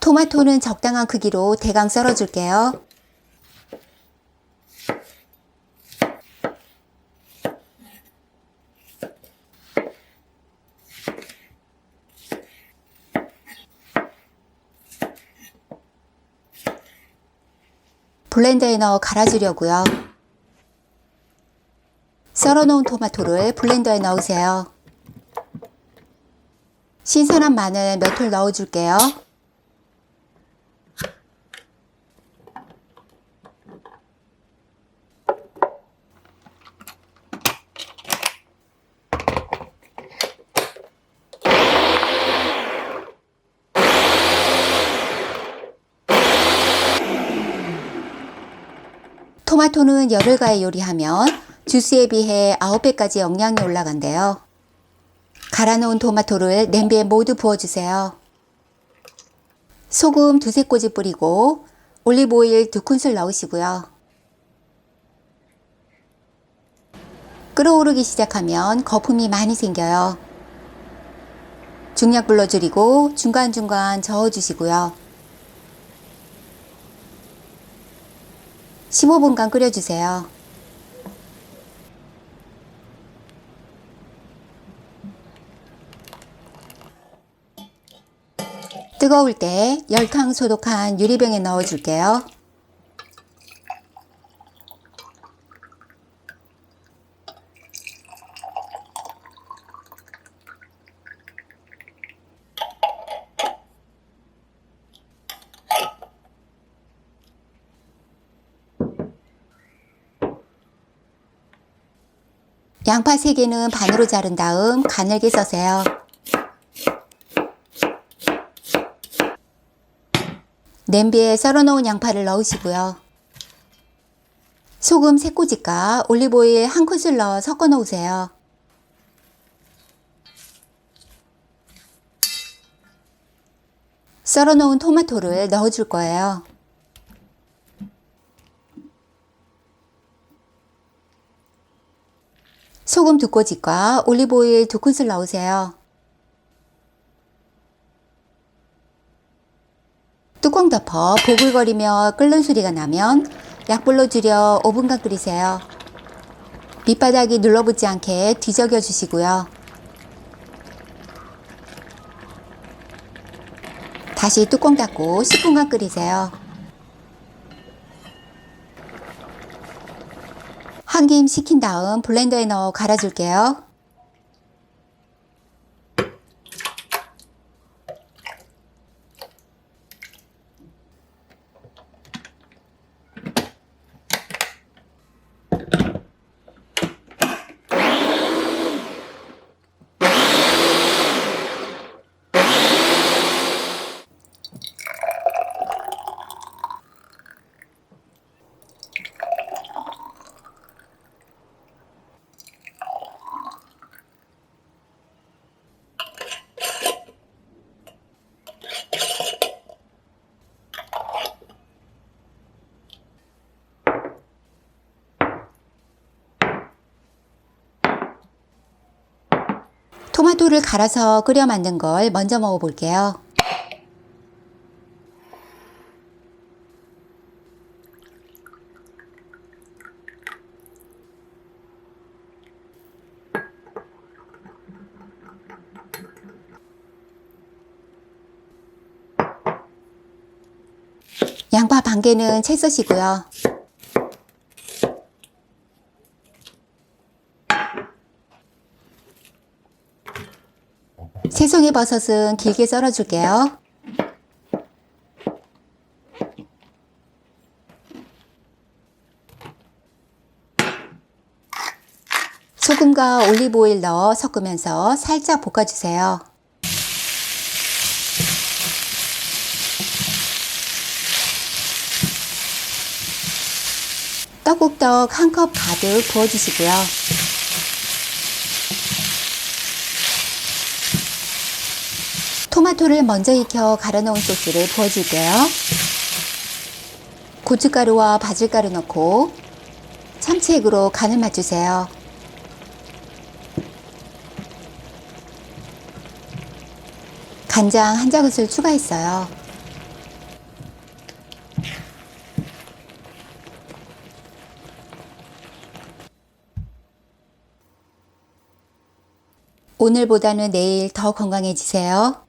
토마토는 적당한 크기로 대강 썰어줄게요. 블렌더에 넣어 갈아주려고요. 썰어놓은 토마토를 블렌더에 넣으세요. 신선한 마늘 몇 톨 넣어줄게요. 토마토는 열을 가해 요리하면 주스에 비해 9배까지 영양이 올라간대요. 갈아놓은 토마토를 냄비에 모두 부어주세요. 소금 2-3꼬집 뿌리고 올리브오일 2큰술 넣으시고요. 끓어오르기 시작하면 거품이 많이 생겨요. 중약불로 줄이고 중간중간 저어주시고요. 15분간 끓여주세요. 뜨거울 때 열탕 소독한 유리병에 넣어줄게요. 양파 3개는 반으로 자른 다음 가늘게 써세요. 냄비에 썰어놓은 양파를 넣으시고요. 소금 3꼬집과 올리브오일 1큰술 넣어 섞어 놓으세요. 썰어놓은 토마토를 넣어줄 거예요. 소금 2꼬집과 올리브오일 2큰술 넣으세요. 뚜껑 덮어 보글거리며 끓는 소리가 나면 약불로 줄여 5분간 끓이세요. 밑바닥이 눌러붙지 않게 뒤적여 주시고요. 다시 뚜껑 닫고 10분간 끓이세요. 한 김 식힌 다음 블렌더에 넣어 갈아줄게요. 토마토를 갈아서 끓여 만든 걸 먼저 먹어 볼게요. 양파 반 개는 채 써시고요. 새송이 버섯은 길게 썰어 줄게요. 소금과 올리브오일 넣어 섞으면서 살짝 볶아주세요. 떡국떡 1컵 가득 부어주시고요. 토마토를 먼저 익혀 갈아놓은 소스를 부어줄게요. 고춧가루와 바질가루 넣고 참치액으로 간을 맞추세요. 간장 1작은술 추가했어요. 오늘보다는 내일 더 건강해지세요.